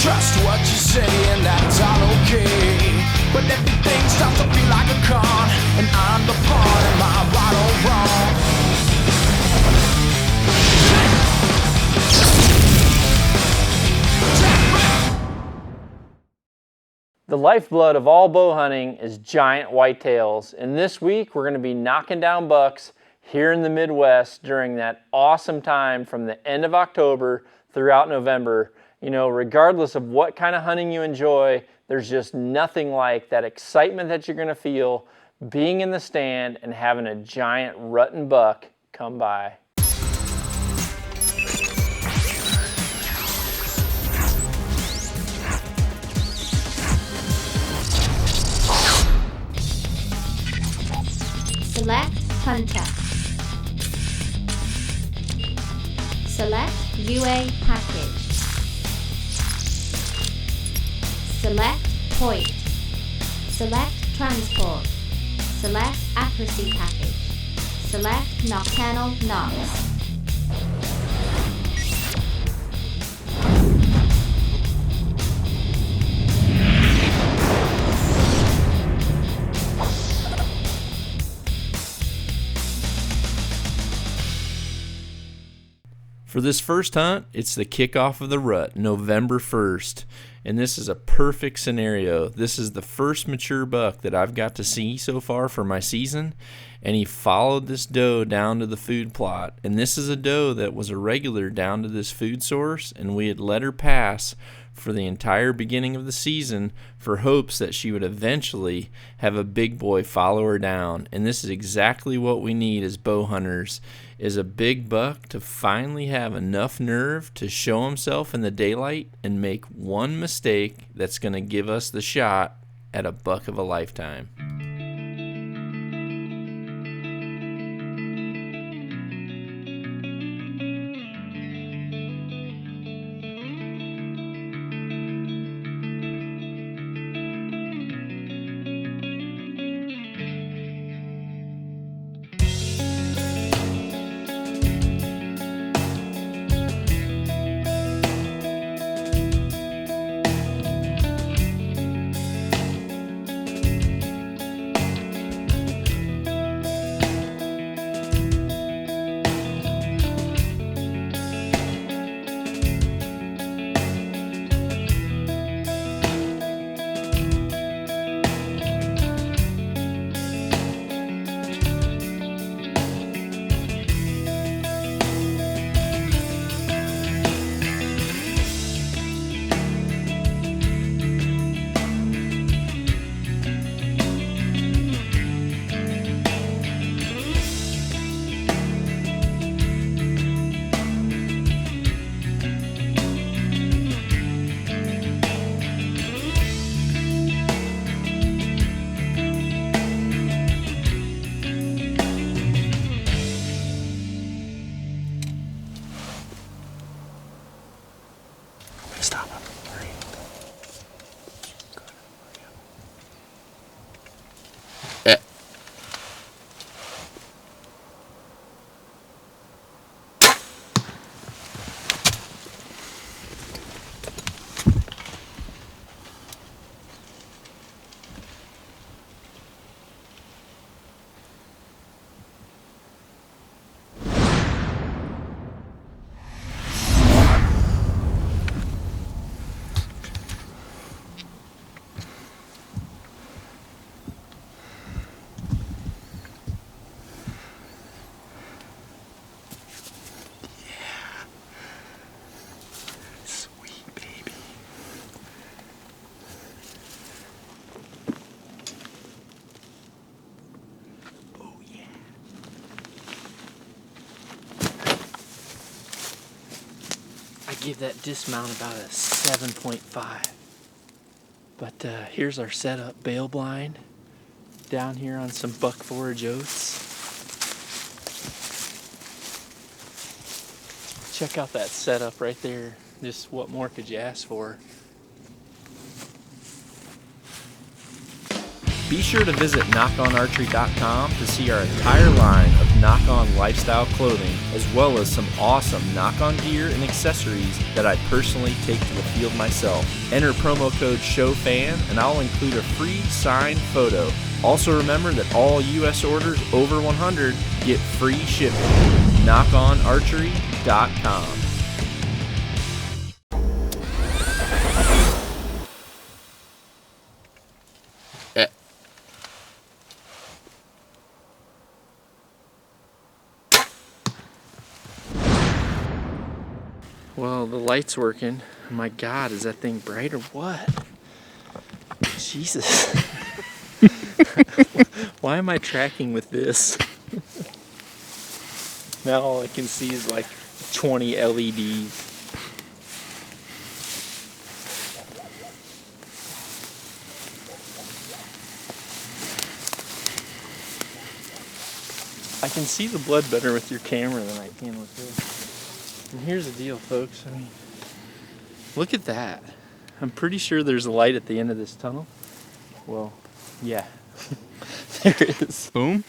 trust what you say and that's all okay. But everything starts to feel like a con, and I'm the pawn. Am I right or wrong? The lifeblood of all bow hunting is giant whitetails, and this week we're going to be knocking down bucks here in the Midwest during that awesome time from the end of October throughout November. You know, regardless of what kind of hunting you enjoy, there's just nothing like that excitement that you're going to feel being in the stand and having a giant rutting buck come by. Select Hunter. Select UA Package. Select Point. Select Transport. Select Accuracy Package. Select Nocturnal Knocks. For this first hunt, it's the kickoff of the rut, November 1st, and this is a perfect scenario. This is the first mature buck that I've got to see so far for my season, and he followed this doe down to the food plot, and this is a doe that was a regular down to this food source, and we had let her pass for the entire beginning of the season for hopes that she would eventually have a big boy follow her down. And this is exactly what we need as bow hunters, is a big buck to finally have enough nerve to show himself in the daylight and make one mistake that's going to give us the shot at a buck of a lifetime. Stop him. Hurry. Good. I give that dismount about a 7.5. But here's our setup bail blind down here on some buck forage oats. Check out that setup right there. Just what more could you ask for? Be sure to visit knockonarchery.com to see our entire line of Nock On lifestyle clothing, as well as some awesome Nock On gear and accessories that I personally take to the field myself. Enter promo code SHOWFAN and I'll include a free signed photo. Also remember that all U.S. orders over 100 get free shipping. NockOnArchery.com. Well, the light's working. My God, is that thing bright or what? Jesus. Why am I tracking with this? Now all I can see is like 20 LEDs. I can see the blood better with your camera than I can with this. And here's the deal, folks. I mean, look at that. I'm pretty sure there's a light at the end of this tunnel. Well, yeah. There it is. Boom.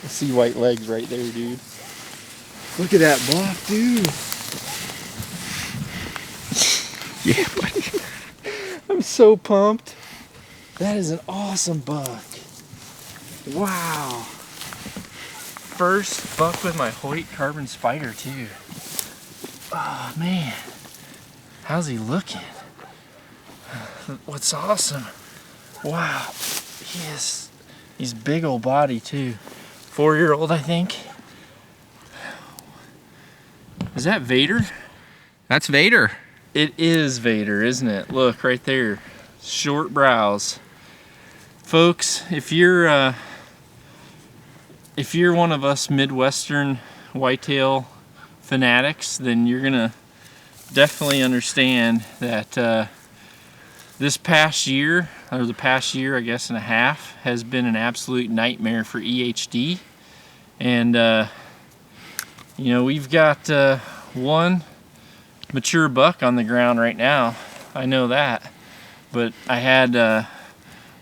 I see white legs right there, dude. Look at that buck, dude. Yeah, buddy. I'm so pumped. That is an awesome buck. Wow. First buck with my Hoyt Carbon Spider, too. Oh, man. How's he looking? What's awesome? Wow. He's big old body, too. 4-year-old, I think. Is that Vader? That's Vader. It is Vader, isn't it? Look, right there. Short brows. Folks, if you're one of us Midwestern whitetail fanatics, then you're gonna definitely understand that this past year, or the past year, I guess, and a half, has been an absolute nightmare for EHD. And you know, we've got one mature buck on the ground right now. I know that, but I had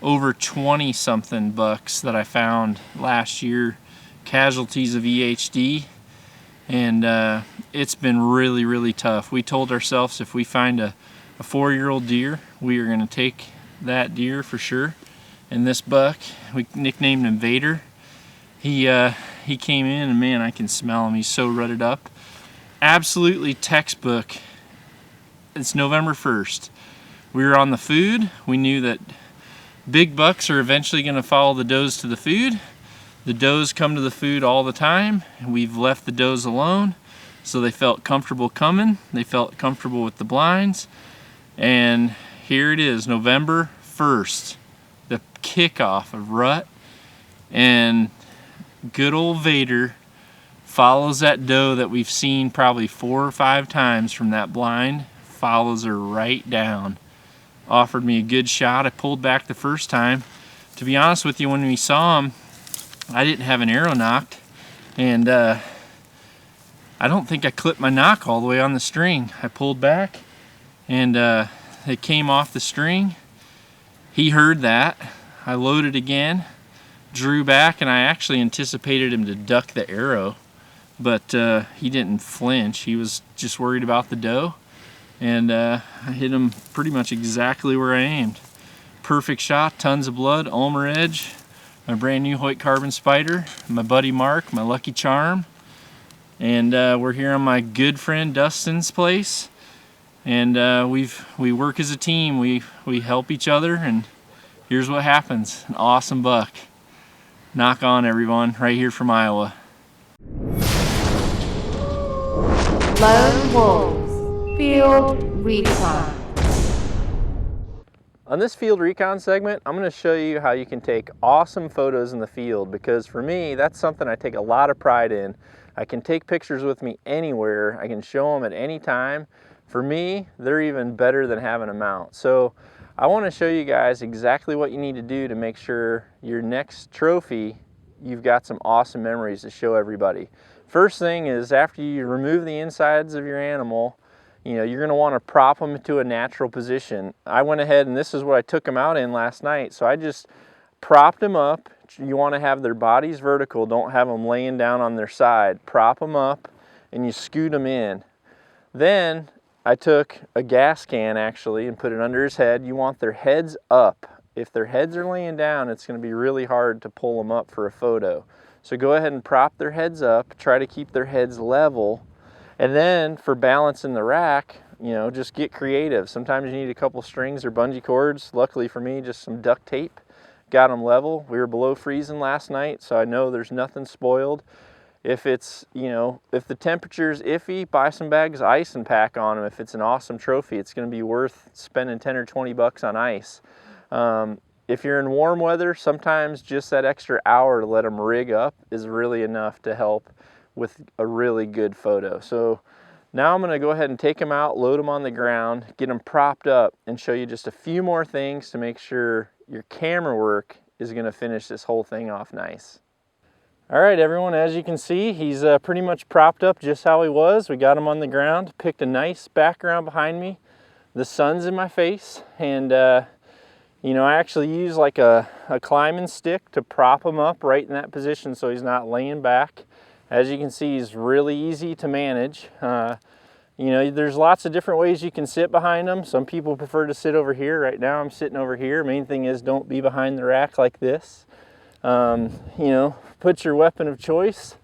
over 20 something bucks that I found last year, casualties of EHD. And it's been really, really tough. We told ourselves if we find a 4-year-old deer, we are going to take that deer for sure. And this buck, we nicknamed him Vader. He came in and man, I can smell him. He's so rutted up. Absolutely textbook. It's November 1st. We were on the food. We knew that big bucks are eventually going to follow the does to the food. The does come to the food all the time, and we've left the does alone, so they felt comfortable coming. They felt comfortable with the blinds, and here it is, November 1st, the kickoff of rut, and good old Vader follows that doe that we've seen probably 4 or 5 times from that blind, follows her right down. Offered me a good shot. I pulled back the first time. To be honest with you, when we saw him, I didn't have an arrow nocked, and I don't think I clipped my nock all the way on the string. I pulled back, and it came off the string. He heard that. I loaded again, drew back, and I actually anticipated him to duck the arrow, but he didn't flinch. He was just worried about the doe, and I hit him pretty much exactly where I aimed. Perfect shot, tons of blood, Ulmer edge. My brand new Hoyt Carbon Spider, my buddy Mark, my lucky charm, and we're here on my good friend Dustin's place, and we work as a team. We help each other, and here's what happens: an awesome buck. Nock on, everyone, right here from Iowa. Lone Wolves Field Recon. On this field recon segment, I'm going to show you how you can take awesome photos in the field, because for me, that's something I take a lot of pride in. I can take pictures with me anywhere. I can show them at any time. For me, they're even better than having a mount. So I want to show you guys exactly what you need to do to make sure your next trophy, you've got some awesome memories to show everybody. First thing is, after you remove the insides of your animal, you know, you're going to want to prop them to a natural position. I went ahead and this is what I took them out in last night. So I just propped them up, you want to have their bodies vertical. Don't have them laying down on their side. Prop them up and you scoot them in. Then I took a gas can actually and put it under his head. You want their heads up. If their heads are laying down, it's going to be really hard to pull them up for a photo. So go ahead and prop their heads up, try to keep their heads level. And then for balancing the rack, you know, just get creative. Sometimes you need a couple strings or bungee cords. Luckily for me, just some duct tape. Got them level. We were below freezing last night, so I know there's nothing spoiled. If it's, you know, if the temperature's iffy, buy some bags of ice and pack on them. If it's an awesome trophy, it's going to be worth spending 10 or 20 bucks on ice. If you're in warm weather, sometimes just that extra hour to let them rig up is really enough to help with a really good photo. So now I'm going to go ahead and take them out, load them on the ground, get them propped up, and show you just a few more things to make sure your camera work is going to finish this whole thing off nice. All right, everyone, as you can see, he's pretty much propped up just how he was. We got him on the ground, picked a nice background behind me. The sun's in my face, and you know, I actually use like a climbing stick to prop him up right in that position so he's not laying back. As you can see, he's really easy to manage. You know, there's lots of different ways you can sit behind them. Some people prefer to sit over here. Right now I'm sitting over here. Main thing is don't be behind the rack like this. You know, put your weapon of choice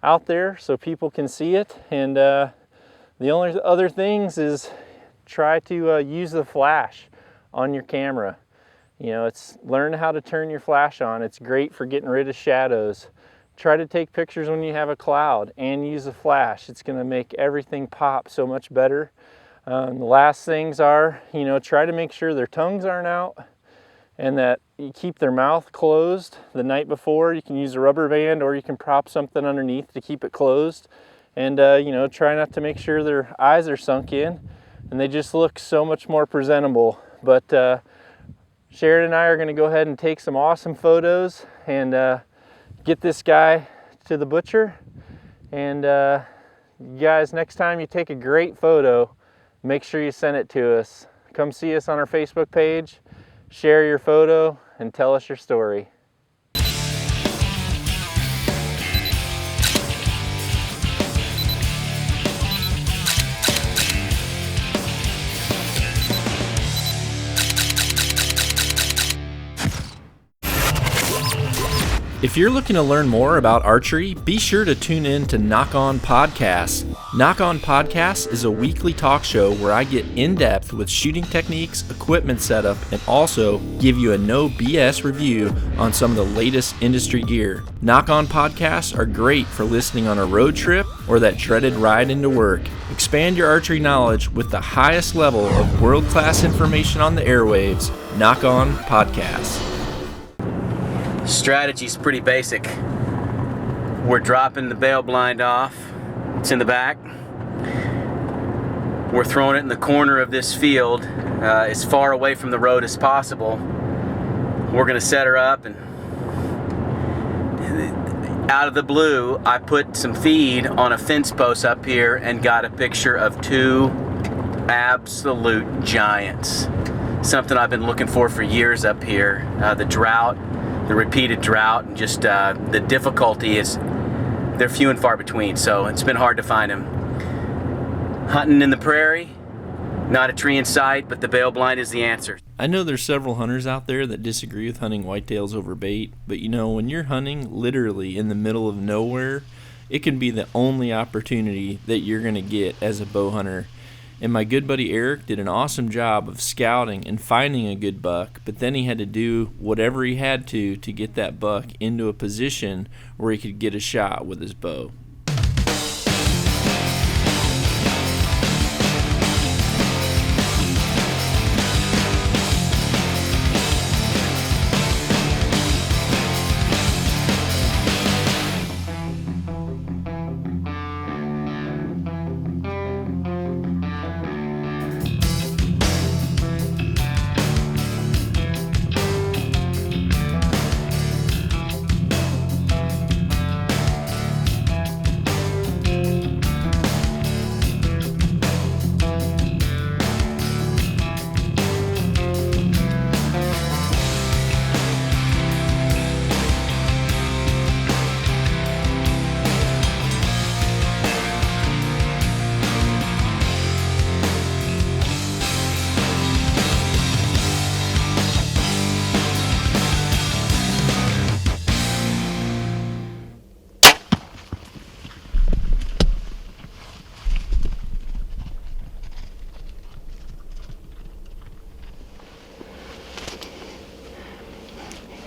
out there so people can see it. And the only other things is try to use the flash on your camera. You know, learn how to turn your flash on. It's great for getting rid of shadows. Try to take pictures when you have a cloud and use a flash. It's going to make everything pop so much better. The last things are, you know, try to make sure their tongues aren't out and that you keep their mouth closed the night before. You can use a rubber band or you can prop something underneath to keep it closed. And, you know, try not to make sure their eyes are sunk in and they just look so much more presentable. But Sharon and I are going to go ahead and take some awesome photos and get this guy to the butcher. And you guys, next time you take a great photo, make sure you send it to us. Come see us on our Facebook page, share your photo, and tell us your story. If you're looking to learn more about archery, be sure to tune in to Nock On Podcast. Nock On Podcast is a weekly talk show where I get in-depth with shooting techniques, equipment setup, and also give you a no BS review on some of the latest industry gear. Nock On Podcasts are great for listening on a road trip or that dreaded ride into work. Expand your archery knowledge with the highest level of world-class information on the airwaves. Nock On Podcast. Strategy's pretty basic. We're dropping the bail blind off. It's in the back. We're throwing it in the corner of this field as far away from the road as possible. We're gonna set her up, and out of the blue I put some feed on a fence post up here and got a picture of two absolute giants. Something I've been looking for years up here. The drought, the repeated drought, and just the difficulty is they're few and far between, so it's been hard to find them. Hunting in the prairie, not a tree in sight, but the bail blind is the answer. I know there's several hunters out there that disagree with hunting whitetails over bait, but you know, when you're hunting literally in the middle of nowhere, it can be the only opportunity that you're going to get as a bow hunter. And my good buddy Eric did an awesome job of scouting and finding a good buck, but then he had to do whatever he had to get that buck into a position where he could get a shot with his bow.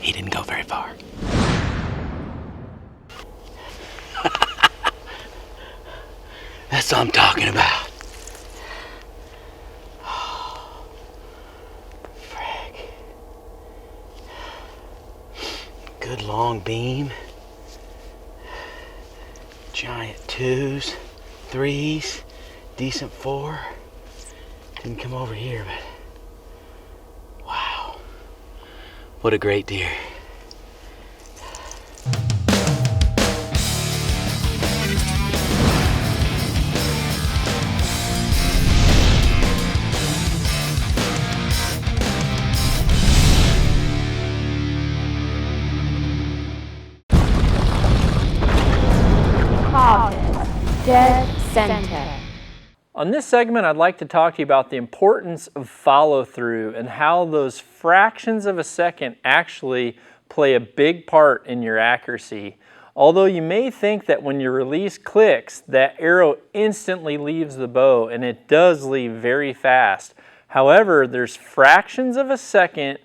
He didn't go very far. That's what I'm talking about. Oh, frick. Good long beam. Giant 2s, 3s, decent 4. Didn't come over here, but wow. What a great deer. Caucus, dead center. On this segment, I'd like to talk to you about the importance of follow-through and how those fractions of a second actually play a big part in your accuracy. Although you may think that when your release clicks, that arrow instantly leaves the bow, and it does leave very fast. However, there's fractions of a second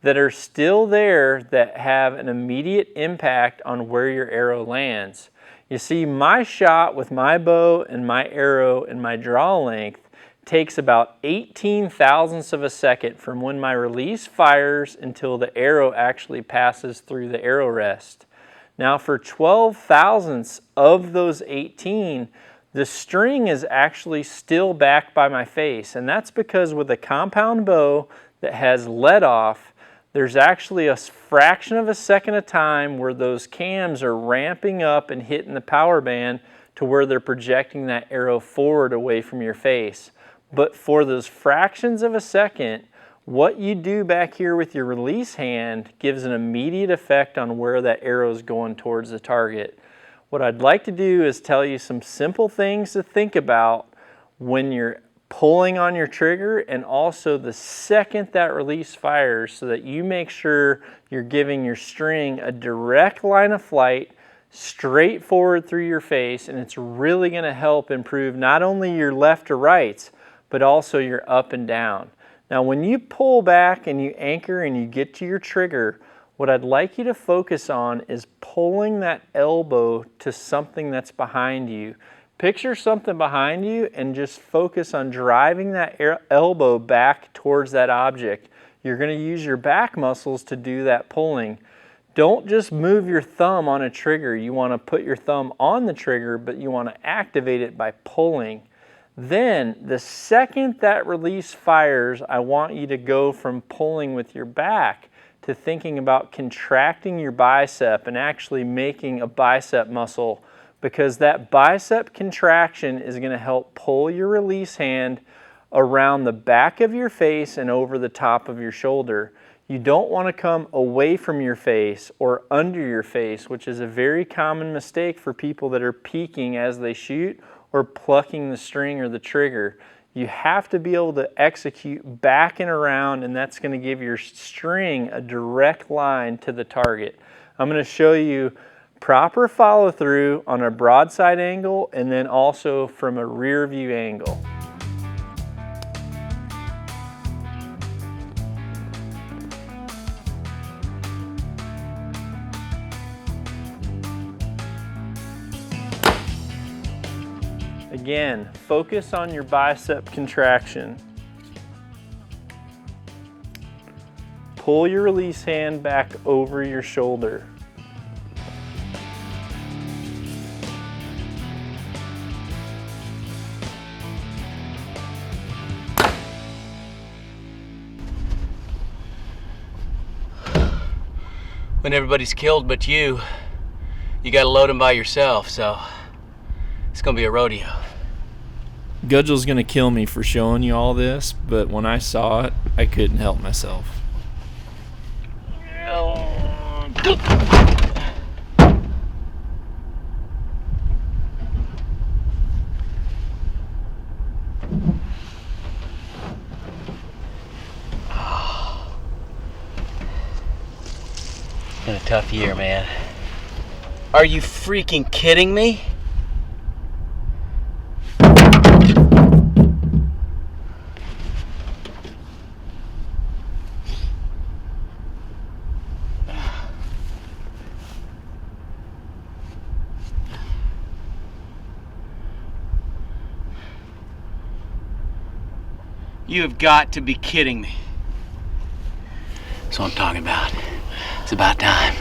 that are still there that have an immediate impact on where your arrow lands. You see, my shot with my bow and my arrow and my draw length takes about 18 thousandths of a second from when my release fires until the arrow actually passes through the arrow rest. Now for 12 thousandths of those 18, the string is actually still back by my face, and that's because with a compound bow that has let off, there's actually a fraction of a second of time where those cams are ramping up and hitting the power band to where they're projecting that arrow forward away from your face. But for those fractions of a second, what you do back here with your release hand gives an immediate effect on where that arrow is going towards the target. What I'd like to do is tell you some simple things to think about when you're pulling on your trigger, and also the second that release fires, so that you make sure you're giving your string a direct line of flight straight forward through your face, and it's really going to help improve not only your left to rights, but also your up and down. Now when you pull back and you anchor and you get to your trigger, what I'd like you to focus on is pulling that elbow to something that's behind you. Picture something behind you and just focus on driving that elbow back towards that object. You're going to use your back muscles to do that pulling. Don't just move your thumb on a trigger. You want to put your thumb on the trigger, but you want to activate it by pulling. Then, the second that release fires, I want you to go from pulling with your back to thinking about contracting your bicep and actually making a bicep muscle, because that bicep contraction is going to help pull your release hand around the back of your face and over the top of your shoulder. You don't want to come away from your face or under your face, which is a very common mistake for people that are peeking as they shoot or plucking the string or the trigger. You have to be able to execute back and around, and that's going to give your string a direct line to the target. I'm going to show you proper follow through on a broadside angle and then also from a rear view angle. Again, focus on your bicep contraction. Pull your release hand back over your shoulder. When everybody's killed but you gotta load them by yourself, so it's gonna be a rodeo. Gudgel's gonna kill me for showing you all this, but when I saw it, I couldn't help myself. Been a tough year, man. Are you freaking kidding me? You have got to be kidding me. That's what I'm talking about. It's about time.